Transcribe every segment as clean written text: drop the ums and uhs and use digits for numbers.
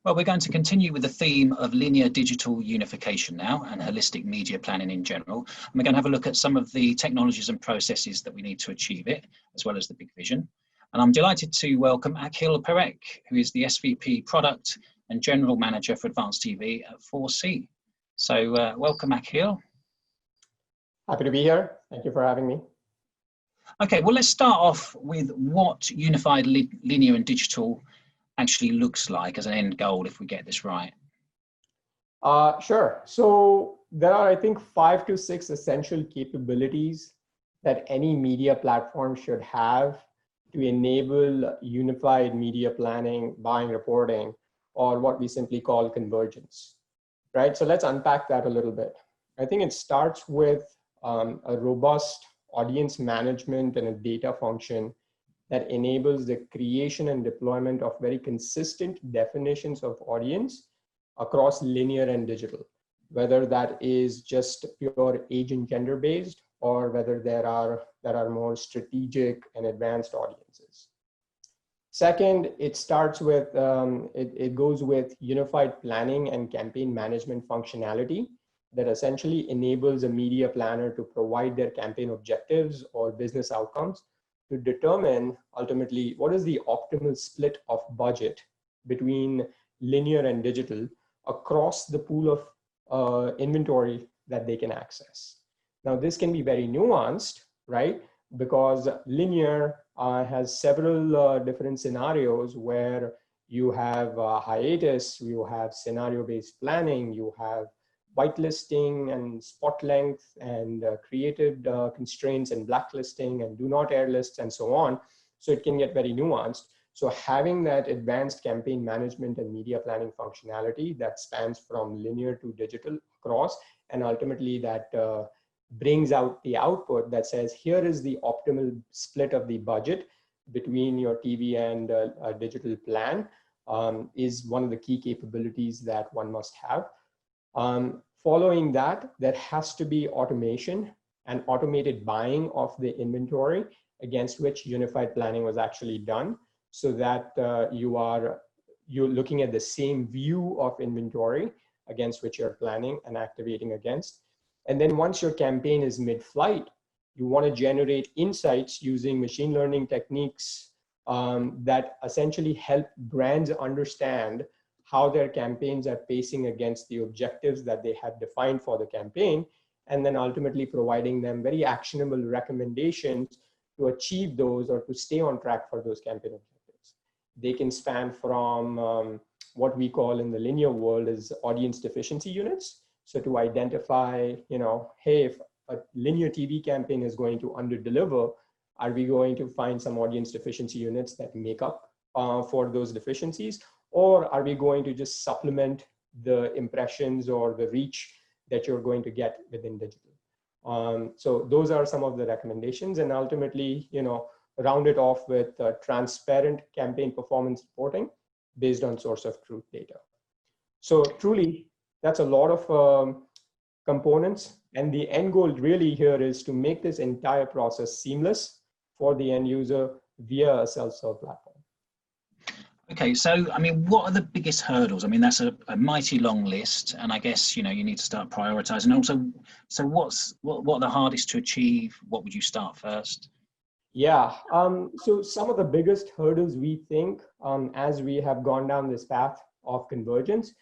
Well, we're going to continue with the theme of linear digital unification now and holistic media planning in general. And we're going to have a look at some of the technologies and processes that we need to achieve it, as well as the big vision. And I'm delighted to welcome Akhil Parekh, who is the SVP Product and General Manager for Advanced TV at 4C. So welcome, Akhil. Happy to be here. Thank you for having me. Okay, well, let's start off with what unified linear and digital actually looks like as an end goal if we get this right. Sure. So there are, I think, 5 to 6 essential capabilities that any media platform should have to enable unified media planning, buying, reporting, or what we simply call convergence, right? So let's unpack that a little bit. I think it starts with a robust audience management and a data function that enables the creation and deployment of very consistent definitions of audience across linear and digital, whether that is just pure age and gender based, or whether there are more strategic and advanced audiences. Second, it starts with, it goes with unified planning and campaign management functionality that essentially enables a media planner to provide their campaign objectives or business outcomes to determine ultimately what is the optimal split of budget between linear and digital across the pool of inventory that they can access. Now, this can be very nuanced, right? Because linear has several different scenarios where you have hiatus, you have scenario-based planning, you have whitelisting and spot length and creative constraints and blacklisting and do not air lists and so on. So it can get very nuanced. So having that advanced campaign management and media planning functionality that spans from linear to digital across, and ultimately that brings out the output that says, here is the optimal split of the budget between your TV and digital plan, is one of the key capabilities that one must have. Following that, there has to be automation and automated buying of the inventory against which unified planning was actually done, so that you're looking at the same view of inventory against which you're planning and activating against. And then once your campaign is mid-flight, you want to generate insights using machine learning techniques that essentially help brands understand how their campaigns are pacing against the objectives that they have defined for the campaign, and then ultimately providing them very actionable recommendations to achieve those or to stay on track for those campaign objectives. They can span from what we call in the linear world is audience deficiency units. So to identify, hey, if a linear TV campaign is going to underdeliver, are we going to find some audience deficiency units that make up for those deficiencies? Or are we going to just supplement the impressions or the reach that you're going to get within digital? So those are some of the recommendations, and ultimately, round it off with transparent campaign performance reporting based on source of truth data. So truly, that's a lot of components, and the end goal really here is to make this entire process seamless for the end user via a self-serve platform. Okay, so, what are the biggest hurdles? That's a mighty long list, and I guess, you need to start prioritizing. Also, so what are the hardest to achieve? What would you start first? Yeah, so some of the biggest hurdles we think as we have gone down this path of convergence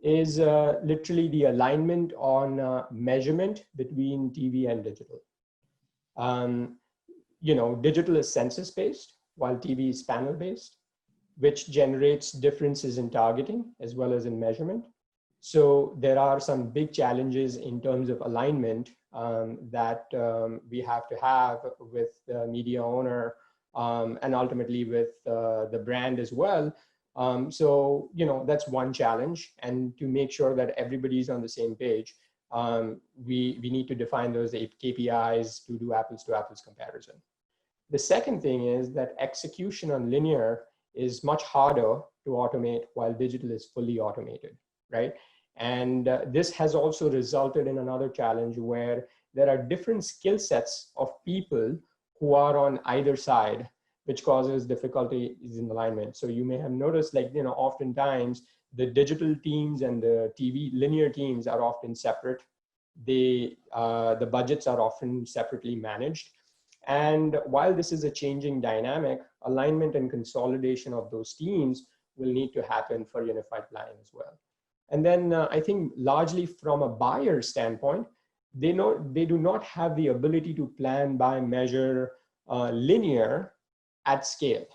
is literally the alignment on measurement between TV and digital. Digital is census-based, while TV is panel-based, which generates differences in targeting as well as in measurement. So there are some big challenges in terms of alignment that we have to have with the media owner and ultimately with the brand as well. So, that's one challenge. And to make sure that everybody's on the same page, we need to define those KPIs to do apples to apples comparison. The second thing is that execution on linear is much harder to automate while digital is fully automated, right? And this has also resulted in another challenge where there are different skill sets of people who are on either side, which causes difficulties in alignment. So you may have noticed, oftentimes the digital teams and the TV linear teams are often separate. The budgets are often separately managed. And while this is a changing dynamic, alignment and consolidation of those teams will need to happen for unified planning as well. And then I think largely from a buyer standpoint, they do not have the ability to plan, buy, measure linear at scale,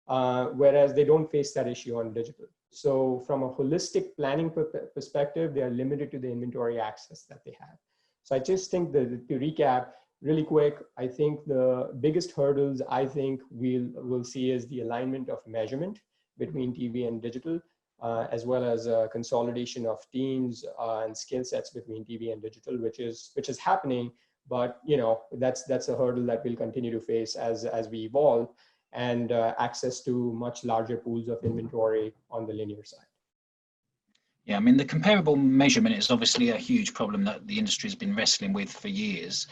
whereas they don't face that issue on digital. So from a holistic planning perspective, they are limited to the inventory access that they have. So I just think that to recap really quick, I think the biggest hurdles I think we'll see is the alignment of measurement between TV and digital, as well as consolidation of teams and skill sets between TV and digital, which is happening. But that's a hurdle that we'll continue to face as we evolve, and access to much larger pools of inventory on the linear side. Yeah, I mean, the comparable measurement is obviously a huge problem that the industry has been wrestling with for years.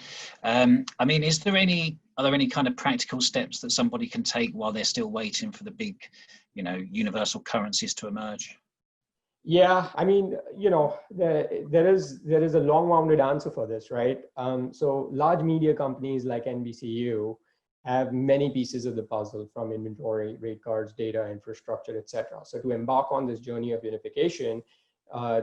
I mean, are there any kind of practical steps that somebody can take while they're still waiting for the big, universal currencies to emerge? Yeah, I mean, there is a long-wounded answer for this, right? So large media companies like NBCU have many pieces of the puzzle, from inventory, rate cards, data, infrastructure, et cetera. So to embark on this journey of unification,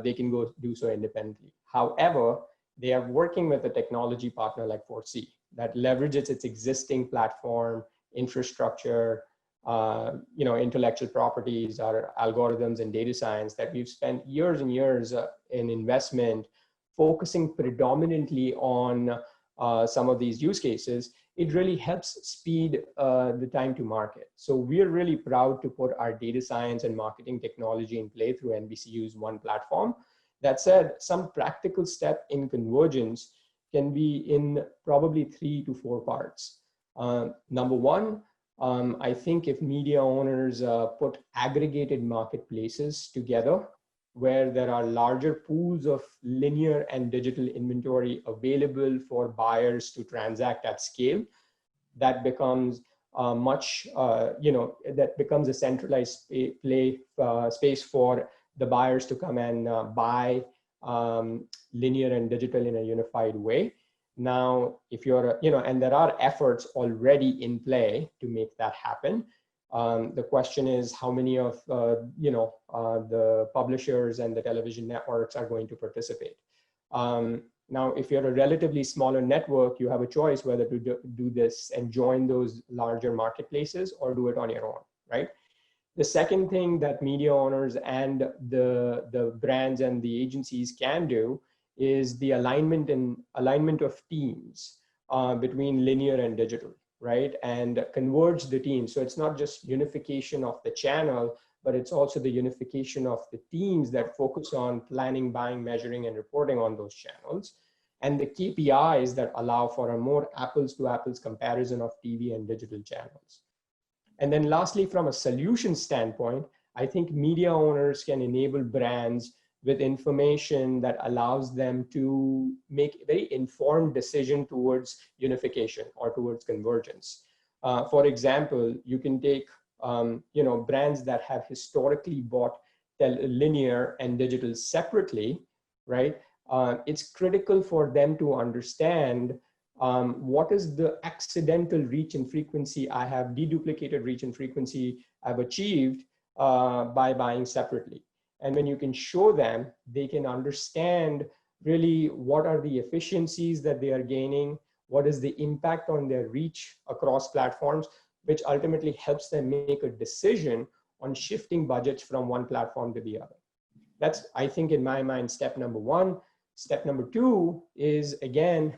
they can go do so independently. However, they are working with a technology partner like 4C that leverages its existing platform, infrastructure, intellectual properties, our algorithms and data science that we've spent years and years in investment, focusing predominantly on some of these use cases. It really helps speed the time to market. So we're really proud to put our data science and marketing technology in play through NBCU's one platform. That said, some practical step in convergence can be in probably 3 to 4 parts. Number one, I think if media owners put aggregated marketplaces together where there are larger pools of linear and digital inventory available for buyers to transact at scale, that becomes that becomes a centralized space for the buyers to come and buy linear and digital in a unified way. Now, if you're, and there are efforts already in play to make that happen. The question is how many of, the publishers and the television networks are going to participate. Now, if you're a relatively smaller network, you have a choice whether to do this and join those larger marketplaces or do it on your own, right? The second thing that media owners and the brands and the agencies can do is the alignment of teams between linear and digital, right? And converge the teams. So it's not just unification of the channel, but it's also the unification of the teams that focus on planning, buying, measuring, and reporting on those channels, and the KPIs that allow for a more apples to apples comparison of TV and digital channels. And then lastly, from a solution standpoint, I think media owners can enable brands with information that allows them to make a very informed decision towards unification or towards convergence. For example, you can take brands that have historically bought linear and digital separately, right? It's critical for them to understand what is the accidental reach and frequency I have, deduplicated reach and frequency I've achieved by buying separately. And when you can show them, they can understand really what are the efficiencies that they are gaining, what is the impact on their reach across platforms, which ultimately helps them make a decision on shifting budgets from one platform to the other. That's, I think, in my mind, step number one. Step number two is, again,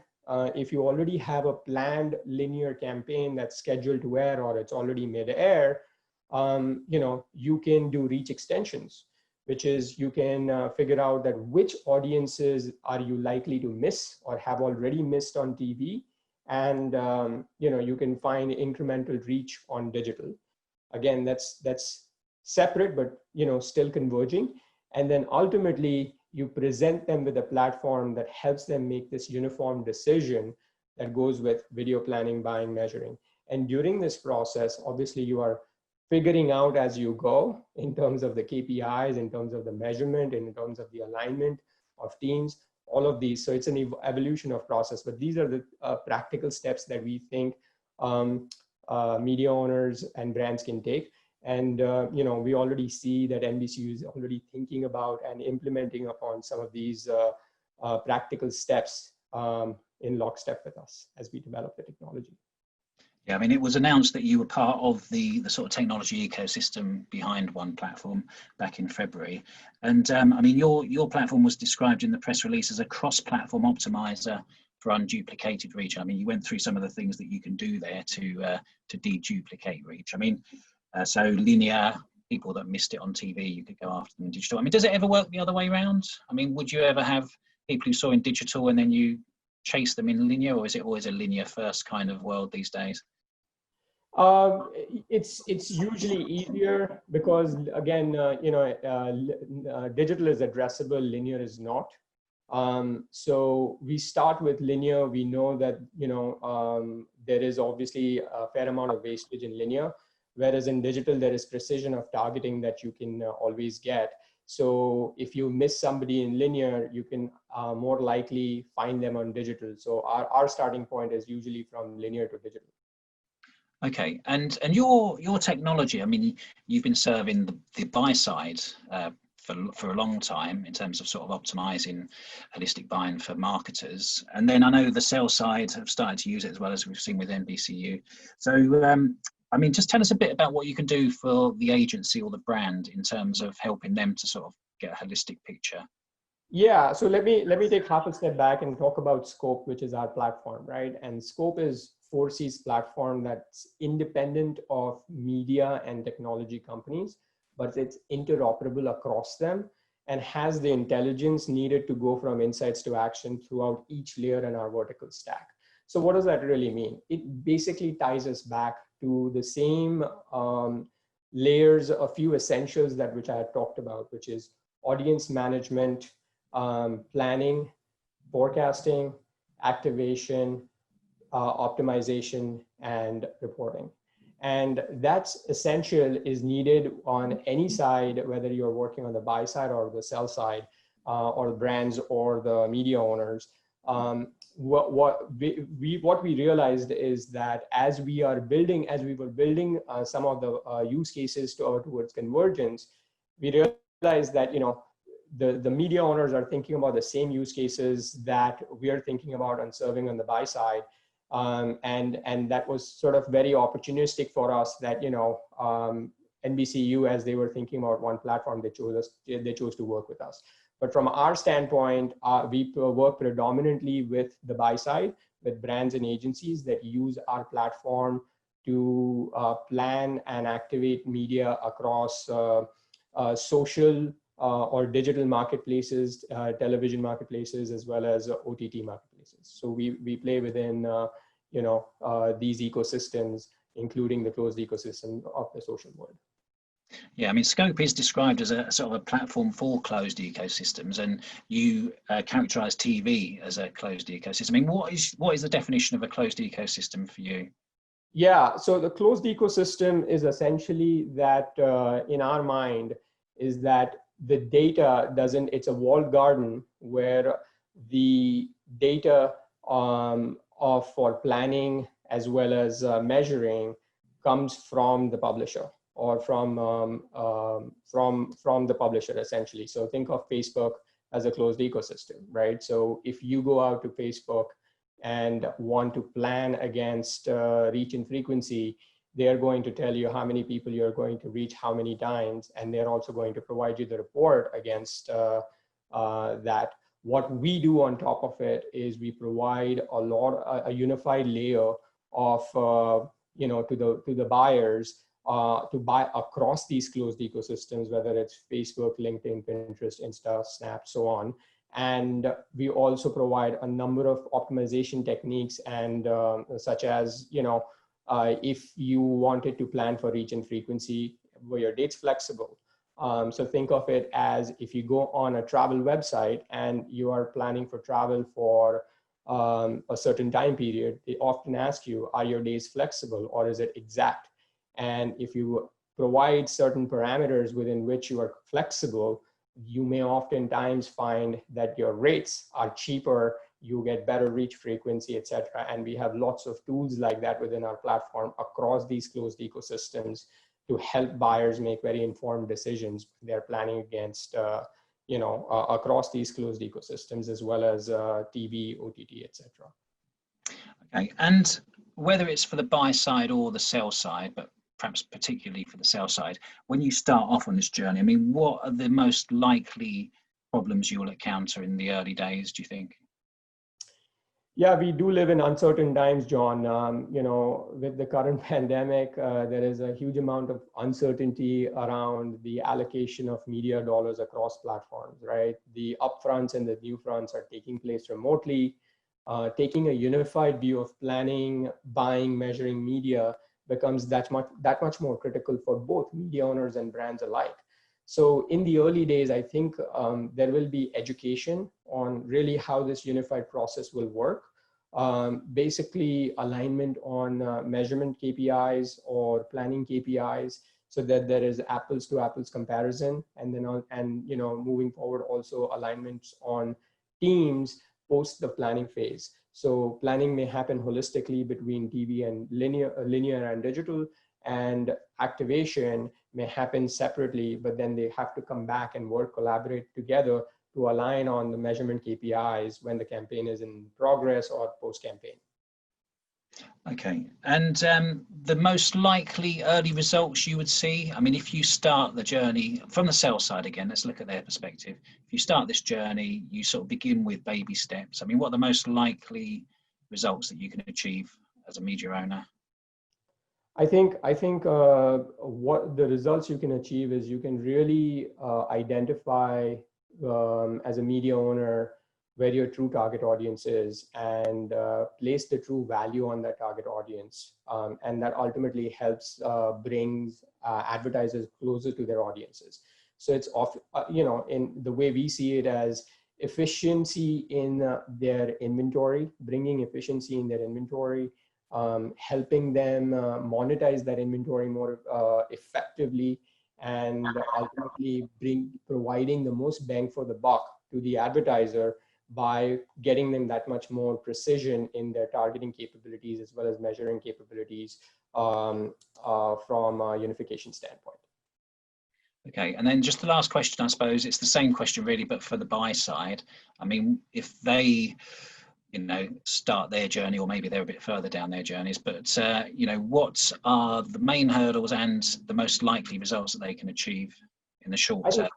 if you already have a planned linear campaign that's scheduled to air or it's already mid-air, you can do reach extensions, which is you can figure out that which audiences are you likely to miss or have already missed on TV. And you can find incremental reach on digital. Again, that's separate, but still converging. And then ultimately, you present them with a platform that helps them make this uniform decision that goes with video planning, buying, measuring. And during this process, obviously, you are figuring out as you go in terms of the KPIs, in terms of the measurement, in terms of the alignment of teams, all of these. So it's an evolution of process, but these are the practical steps that we think media owners and brands can take. And we already see that NBCU is already thinking about and implementing upon some of these practical steps in lockstep with us as we develop the technology. Yeah, I mean, it was announced that you were part of the sort of technology ecosystem behind One Platform back in February. And I mean, your platform was described in the press release as a cross-platform optimizer for unduplicated reach. I mean, you went through some of the things that you can do there to deduplicate reach. I mean, so linear, people that missed it on TV, you could go after them in digital. I mean, does it ever work the other way around? I mean, would you ever have people who saw in digital and then you chase them in linear, or is it always a linear first kind of world these days? It's usually easier because, again, digital is addressable, linear is not. So we start with linear. We know that there is obviously a fair amount of wastage in linear, whereas in digital there is precision of targeting that you can always get. So if you miss somebody in linear, you can more likely find them on digital. So our starting point is usually from linear to digital. Okay, and your technology, I mean, you've been serving the buy side for a long time in terms of sort of optimizing holistic buying for marketers, and then I know the sell side have started to use it as well, as we've seen with NBCU. So I mean, just tell us a bit about what you can do for the agency or the brand in terms of helping them to sort of get a holistic picture. Yeah, so let me take half a step back and talk about Scope, which is our platform, right? And Scope is 4C's platform that's independent of media and technology companies, but it's interoperable across them and has the intelligence needed to go from insights to action throughout each layer in our vertical stack. So what does that really mean? It basically ties us back to the same layers, a few essentials that which I had talked about, which is audience management, planning, forecasting, activation, optimization, and reporting. And that's essential, is needed on any side, whether you're working on the buy side or the sell side, or the brands or the media owners. What we realized is that as we were building some of the use cases towards convergence, we realized that the media owners are thinking about the same use cases that we are thinking about and serving on the buy side. And that was sort of very opportunistic for us that, NBCU, as they were thinking about One Platform, they chose to work with us. But from our standpoint, we work predominantly with the buy side, with brands and agencies that use our platform to plan and activate media across social or digital marketplaces, television marketplaces, as well as OTT marketplaces. So we play within these ecosystems, including the closed ecosystem of the social world. Yeah, I mean, Scope is described as a sort of a platform for closed ecosystems, and you characterize TV as a closed ecosystem. I mean, what is the definition of a closed ecosystem for you? Yeah, so the closed ecosystem is essentially that, in our mind, is that the data it's a walled garden where the data for planning as well as measuring comes from the publisher, or from the publisher, essentially. So think of Facebook as a closed ecosystem, right? So if you go out to Facebook and want to plan against reach and frequency, they're going to tell you how many people you're going to reach how many times, and they're also going to provide you the report against that. What we do on top of it is we provide a unified layer of to the buyers to buy across these closed ecosystems, whether it's Facebook, LinkedIn, Pinterest, Insta, Snap, so on. And we also provide a number of optimization techniques, and such as, if you wanted to plan for reach and frequency, where your date's flexible. So think of it as if you go on a travel website and you are planning for travel for a certain time period, they often ask you, are your days flexible or is it exact? And if you provide certain parameters within which you are flexible, you may oftentimes find that your rates are cheaper, you get better reach frequency, etc. And we have lots of tools like that within our platform across these closed ecosystems to help buyers make very informed decisions. They're planning against, across these closed ecosystems, as well as TV, OTT, etc. Okay, and whether it's for the buy side or the sell side, but perhaps particularly for the sell side, when you start off on this journey, I mean, what are the most likely problems you will encounter in the early days, do you think? Yeah, we do live in uncertain times, John. With the current pandemic, there is a huge amount of uncertainty around the allocation of media dollars across platforms, right? The upfronts and the new fronts are taking place remotely. Taking a unified view of planning, buying, measuring media becomes that much more critical for both media owners and brands alike. So in the early days, I think there will be education on really how this unified process will work. Basically alignment on measurement KPIs or planning KPIs, so that there is apples to apples comparison, and then moving forward also alignments on teams post the planning phase. So planning may happen holistically between TV and linear and digital, and activation may happen separately, but then they have to come back and collaborate together to align on the measurement KPIs when the campaign is in progress or post-campaign. Okay, and the most likely early results you would see, I mean, if you start the journey from the sell side again, let's look at their perspective. If you start this journey, you sort of begin with baby steps. I mean, what are the most likely results that you can achieve as a media owner? I think what the results you can achieve is you can really identify as a media owner where your true target audience is, and place the true value on that target audience. And that ultimately helps brings advertisers closer to their audiences. So it's in the way we see it as efficiency in their inventory, bringing efficiency in their inventory, helping them monetize that inventory more effectively, and ultimately providing the most bang for the buck to the advertiser by getting them that much more precision in their targeting capabilities as well as measuring capabilities from a unification standpoint. Okay, and then just the last question, I suppose it's the same question really, but for the buy side. I mean, if they, start their journey, or maybe they're a bit further down their journeys, but what are the main hurdles and the most likely results that they can achieve in the short term?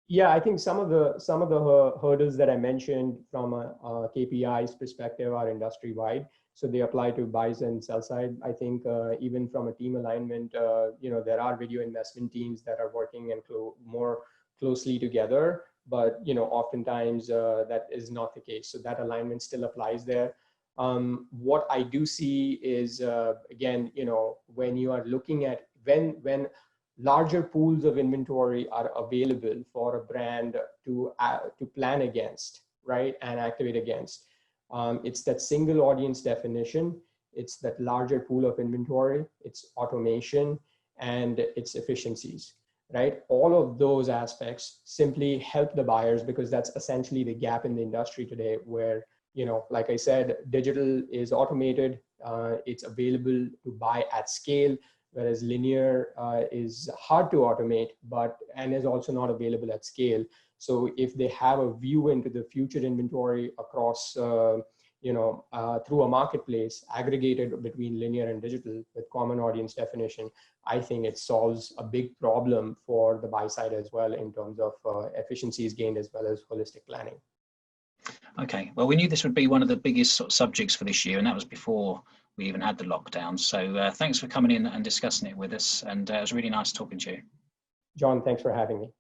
Yeah, I think some of the hurdles that I mentioned from a KPIs perspective are industry-wide. So they apply to buys and sell side. I think even from a team alignment, there are video investment teams that are working and more closely together, but oftentimes that is not the case. So that alignment still applies there. What I do see is again, when you are looking at when larger pools of inventory are available for a brand to plan against, right, and activate against. It's that single audience definition, it's that larger pool of inventory, it's automation, and it's efficiencies, right? All of those aspects simply help the buyers, because that's essentially the gap in the industry today where, like I said, digital is automated, it's available to buy at scale, whereas linear is hard to automate, and is also not available at scale. So if they have a view into the future inventory across, through a marketplace aggregated between linear and digital with common audience definition, I think it solves a big problem for the buy side as well in terms of efficiencies gained as well as holistic planning. Okay, well, we knew this would be one of the biggest sort of subjects for this year, and that was before we even had the lockdown. So thanks for coming in and discussing it with us, and it was really nice talking to you. John, thanks for having me.